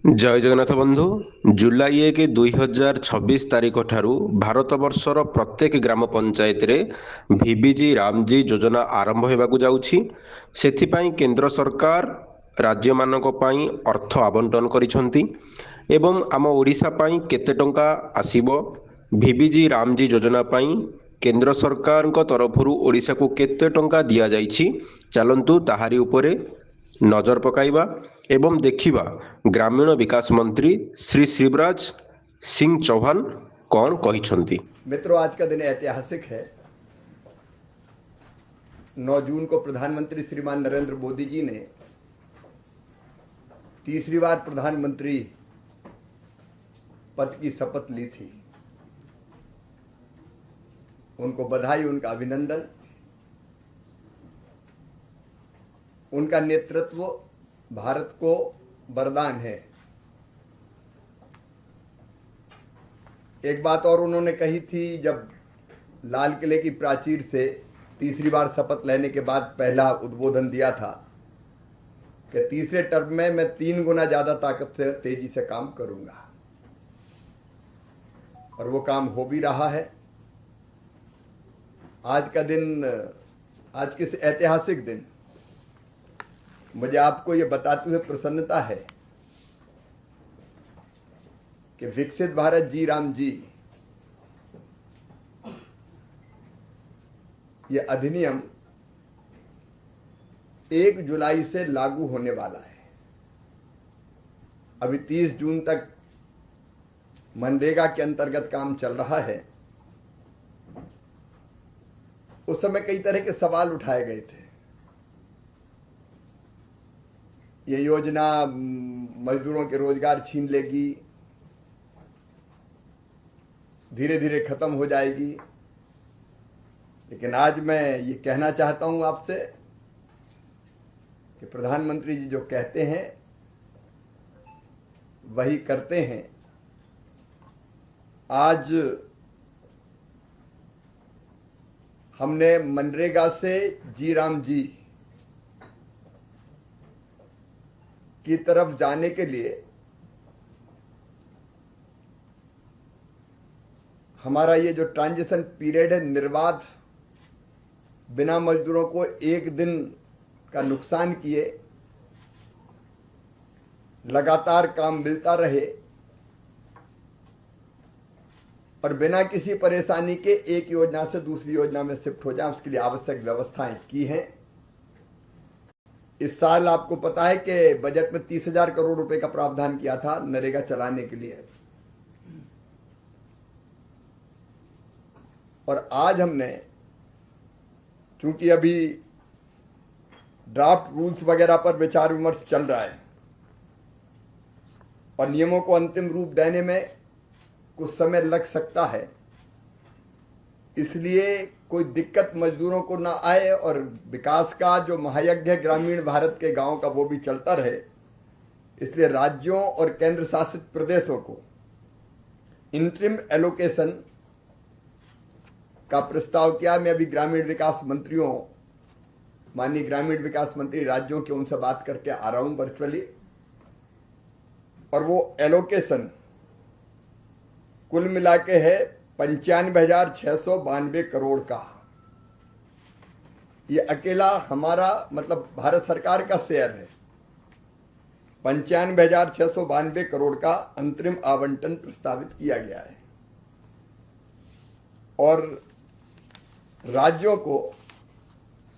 ଜୟ ଜଗନ୍ନାଥ ବନ୍ଧୁ। ଜୁଲାଇ 1, 2026 ତାରିଖ ଠାରୁ ଭାରତବର୍ଷର ପ୍ରତ୍ୟେକ ଗ୍ରାମ ପଞ୍ଚାୟତରେ ଭିବିଜି ରାମଜି ଯୋଜନା ଆରମ୍ଭ ହେବାକୁ ଯାଉଛି। ସେଥିପାଇଁ କେନ୍ଦ୍ର ସରକାର ରାଜ୍ୟମାନଙ୍କ ପାଇଁ ଅର୍ଥ ଆବଣ୍ଟନ କରିଛନ୍ତି ଏବଂ ଆମ ଓଡ଼ିଶା ପାଇଁ କେତେ ଟଙ୍କା ଆସିବ, ଭିବିଜି ରାମଜି ଯୋଜନା ପାଇଁ କେନ୍ଦ୍ର ସରକାରଙ୍କ ତରଫରୁ ଓଡ଼ିଶାକୁ କେତେ ଟଙ୍କା ଦିଆଯାଇଛି, ଚାଲନ୍ତୁ ତାହାରି ଉପରେ ନଜର ପକାଇବା ଏବଂ ଦେଖିବା ଗ୍ରାମୀଣ ବିକାଶ मंत्री श्री शिवराज सिंह चौहान कौन कहिछंती। मित्रों, आज का दिन ऐतिहासिक है। 9 जून को प्रधानमंत्री श्रीमान नरेंद्र मोदी जी ने तीसरी बार प्रधानमंत्री पद की शपथ ली थी। उनको बधाई, उनका अभिनंदन। उनका नेतृत्व भारत को वरदान है। एक बात और उन्होंने कही थी जब लाल किले की प्राचीर से तीसरी बार शपथ लेने के बाद पहला उद्बोधन दिया था कि तीसरे टर्म में मैं 3 गुना ज्यादा ताकत से तेजी से काम करूंगा, और वो काम हो भी रहा है। आज का दिन, आज किस ऐतिहासिक दिन, मुझे आपको ये बताते हुए प्रसन्नता है कि विकसित भारत जी राम जी ये अधिनियम 1 जुलाई से लागू होने वाला है। अभी 30 जून तक मनरेगा के अंतर्गत काम चल रहा है। उस समय कई तरह के सवाल उठाए गए थे। ये योजना मजदूरों के रोजगार छीन लेगी, धीरे धीरे खत्म हो जाएगी। लेकिन आज मैं ये कहना चाहता हूं आपसे कि प्रधानमंत्री जी जो कहते हैं वही करते हैं। आज हमने मनरेगा से जी राम जी की तरफ जाने के लिए हमारा ये जो ट्रांजिशन पीरियड है, निर्बाध बिना मजदूरों को एक दिन का नुकसान किए लगातार काम मिलता रहे और बिना किसी परेशानी के एक योजना से दूसरी योजना में शिफ्ट हो जाए, उसके लिए आवश्यक व्यवस्थाएं की हैं। इस साल आपको पता है कि बजट में 30,000 करोड़ रुपए का प्रावधान किया था नरेगा चलाने के लिए, और आज हमने, चूंकि अभी ड्राफ्ट रूल्स वगैरह पर विचार विमर्श चल रहा है और नियमों को अंतिम रूप देने में कुछ समय लग सकता है, इसलिए कोई दिक्कत मजदूरों को ना आए और विकास का जो महायज्ञ है ग्रामीण भारत के गांव का वो भी चलता रहे, इसलिए राज्यों और केंद्र शासित प्रदेशों को इंटरिम एलोकेशन का प्रस्ताव किया। मैं अभी ग्रामीण विकास मंत्रियों, माननीय ग्रामीण विकास मंत्री राज्यों के, उनसे बात करके आ रहा हूं वर्चुअली, और वो एलोकेशन कुल मिला के है 95,692 करोड़ का। ये अकेला हमारा, मतलब भारत सरकार का शेयर है। 95,692 करोड़ का अंतरिम आवंटन प्रस्तावित किया गया है, और राज्यों को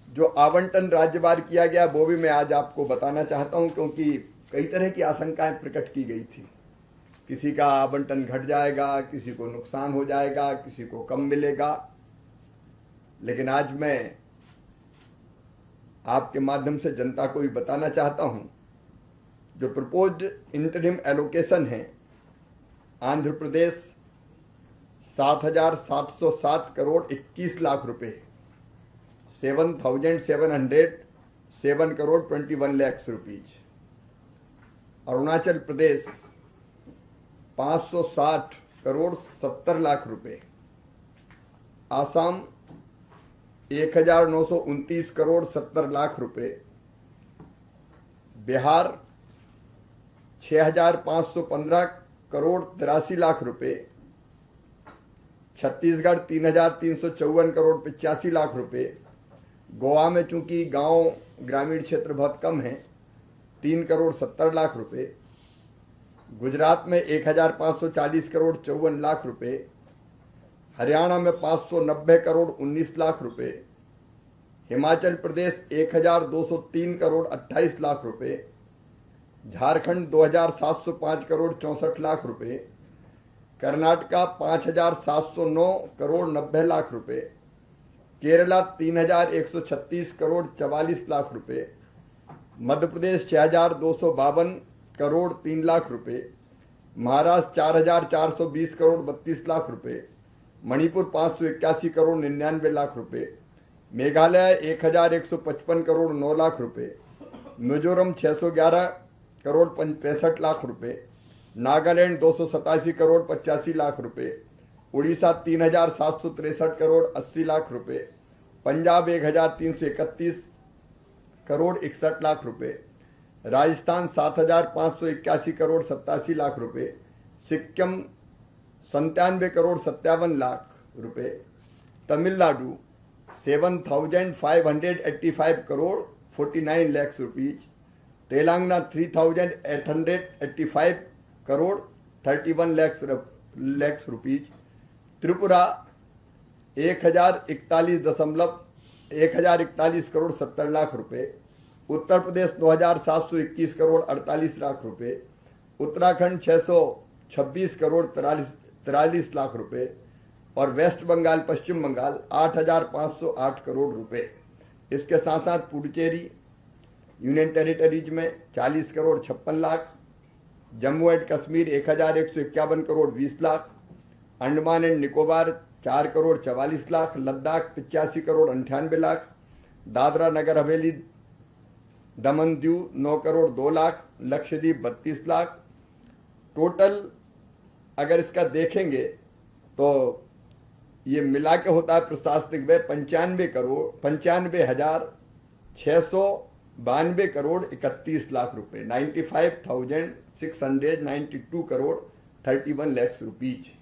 जो आवंटन राज्यवार किया गया वो भी मैं आज आपको बताना चाहता हूं, क्योंकि कई तरह की आशंकाएं प्रकट की गई थी। किसी का आवंटन घट जाएगा, किसी को नुकसान हो जाएगा, किसी को कम मिलेगा। लेकिन आज मैं आपके माध्यम से जनता को भी बताना चाहता हूं, जो प्रपोज्ड इंटरिम एलोकेशन है, आंध्र प्रदेश 7,707 करोड़ 21 लाख रुपए, 7,707 करोड़ 21 लाख रुपीज। अरुणाचल प्रदेश 560 करोड़ 70 लाख रुपए, आसाम 1,929 करोड़ 70 लाख रुपए, बिहार 6,515 करोड़ 83 लाख रुपए, छत्तीसगढ़ 3,354 करोड़ 85 लाख रुपए, गोवा में चूंकि गांव ग्रामीण क्षेत्र बहुत कम है 3 करोड़ 70 लाख रुपए, गुजरात में 1,540 करोड़ 54 लाख रुपए, हरियाणा में 590 करोड़ 19 लाख रुपए, हिमाचल प्रदेश 1,203 करोड़ 28 लाख रुपए, झारखंड 2,705 करोड़ 64 लाख रुपए, कर्नाटका 5,709 करोड़ 90 लाख रुपए, केरला 3,136 करोड़ 44 लाख रुपए, मध्य प्रदेश 6,252 करोड़ 3 लाख रुपए, महाराष्ट्र 4,420 करोड़ 32 लाख रुपए, मणिपुर 581 करोड़ 99 लाख रुपए, मेघालय 1,155 करोड़ 9 लाख रुपए, मिजोरम 611 करोड़ 65 लाख रुपए, नागालैंड 287 करोड़ 85 लाख रुपए, उड़ीसा 3,763 करोड़ 80 लाख रुपए, पंजाब 1,331 करोड़ 61 लाख रुपए, राजस्थान 7,581 करोड़ 87 लाख रुपए, सिक्किम 97 करोड़ 57 लाख रुपए, तमिलनाडु 7,585 करोड़ 49 लाख रुपीज, तेलंगाना 3,885 करोड़ 31 लाख रुपीज, त्रिपुरा 1,041 करोड़ 70 लाख रुपए, उत्तर प्रदेश 9,721 करोड़ 48 लाख रुपए, उत्तराखंड 626 करोड़ 43 लाख रुपए और वेस्ट बंगाल पश्चिम बंगाल 8,508 करोड़ रुपए। इसके साथ साथ पुडुचेरी यूनियन टेरिटरीज में 40 crore 56 lakh, Jammu and Kashmir 1,151 crore 20 lakh, Andaman and Nicobar 4 crore 44 lakh, Ladakh 85 crore 98 lakh, Dadra Nagar Haveli Daman Diu 9 crore 2 lakh, Lakshadweep 32 lakh. Total अगर इसका देखेंगे तो ये मिला के होता है प्रशासनिक व्यय 95,692 करोड़ 31 लाख रुपए, 95,692 करोड़ 31 लाख रुपीज।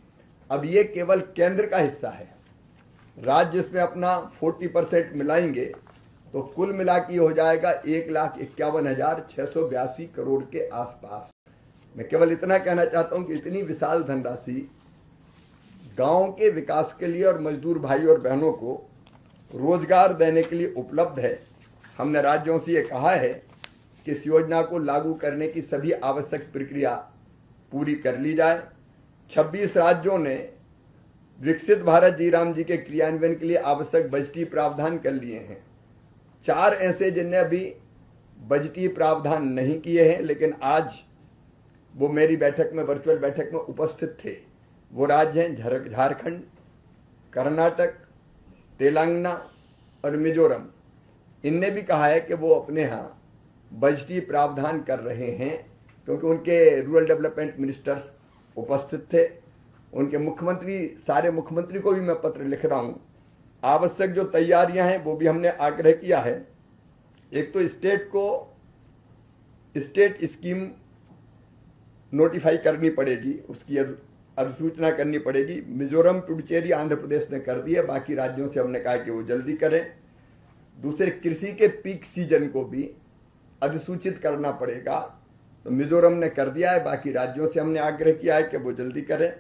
अब ये केवल केंद्र का हिस्सा है, राज्य इसमें अपना 40% मिलाएंगे तो कुल मिला के हो जाएगा 1,51,682 करोड़ के आसपास। मैं केवल इतना कहना चाहता हूं कि इतनी विशाल धनराशि गांव के विकास के लिए और मजदूर भाई और बहनों को रोजगार देने के लिए उपलब्ध है। हमने राज्यों से ये कहा है कि इस योजना को लागू करने की सभी आवश्यक प्रक्रिया पूरी कर ली जाए। 26 राज्यों ने विकसित भारत जी राम जी के क्रियान्वयन के लिए आवश्यक बजटीय प्रावधान कर लिए हैं। 4 ऐसे जिनने अभी बजटीय प्रावधान नहीं किए हैं, लेकिन आज वो मेरी बैठक में, वर्चुअल बैठक में उपस्थित थे। वो राज्य हैं झारखंड, कर्नाटक, तेलंगाना और मिजोरम। इनने भी कहा है कि वो अपने यहाँ बजटीय प्रावधान कर रहे हैं, क्योंकि उनके रूरल डेवलपमेंट मिनिस्टर्स उपस्थित थे। उनके मुख्यमंत्री, सारे मुख्यमंत्री को भी मैं पत्र लिख रहा हूँ। आवश्यक जो तैयारियां हैं वो भी हमने आग्रह किया है। एक तो स्टेट को स्टेट स्कीम नोटिफाई करनी पड़ेगी, उसकी अधिसूचना करनी पड़ेगी। मिजोरम, पुडुचेरी, आंध्र प्रदेश ने कर दी है, बाकी राज्यों से हमने कहा कि वो जल्दी करें। दूसरे, कृषि के पीक सीजन को भी अधिसूचित करना पड़ेगा, तो मिजोरम ने कर दिया है, बाकी राज्यों से हमने आग्रह किया है कि वो जल्दी करें।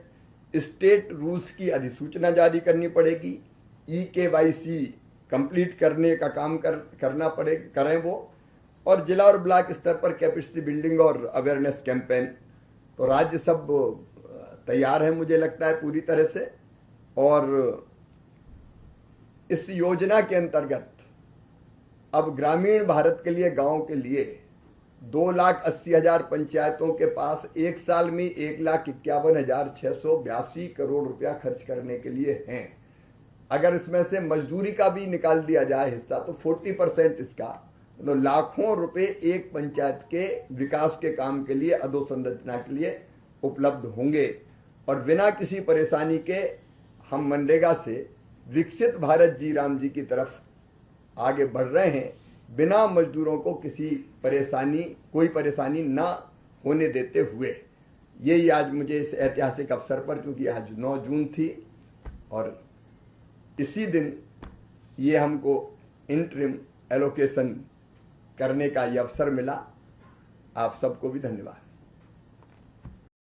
स्टेट रूल्स की अधिसूचना जारी करनी पड़ेगी, EKYC कंप्लीट करने का काम करना पड़ेगा, करें वो। और जिला और ब्लॉक स्तर पर कैपेसिटी बिल्डिंग और अवेयरनेस कैंपेन, तो राज्य सब तैयार है मुझे लगता है पूरी तरह से। और इस योजना के अंतर्गत अब ग्रामीण भारत के लिए, गांव के लिए 2,80,000 पंचायतों के पास एक साल में 1,51,682 करोड़ रुपया खर्च करने के लिए हैं। अगर इसमें से मजदूरी का भी निकाल दिया जाए हिस्सा, तो 40% इसका, तो लाखों रुपए एक पंचायत के विकास के काम के लिए, अधोसंरचना के लिए उपलब्ध होंगे। और बिना किसी परेशानी के हम मनरेगा से विकसित भारत जी राम जी की तरफ आगे बढ़ रहे हैं, बिना मजदूरों को किसी परेशानी, कोई परेशानी ना होने देते हुए यही आज मुझे इस ऐतिहासिक अवसर पर, क्योंकि आज 9 जून थी और इसी दिन ये हमको इंटरिम एलोकेशन करने का ये अवसर मिला। आप सबको भी धन्यवाद।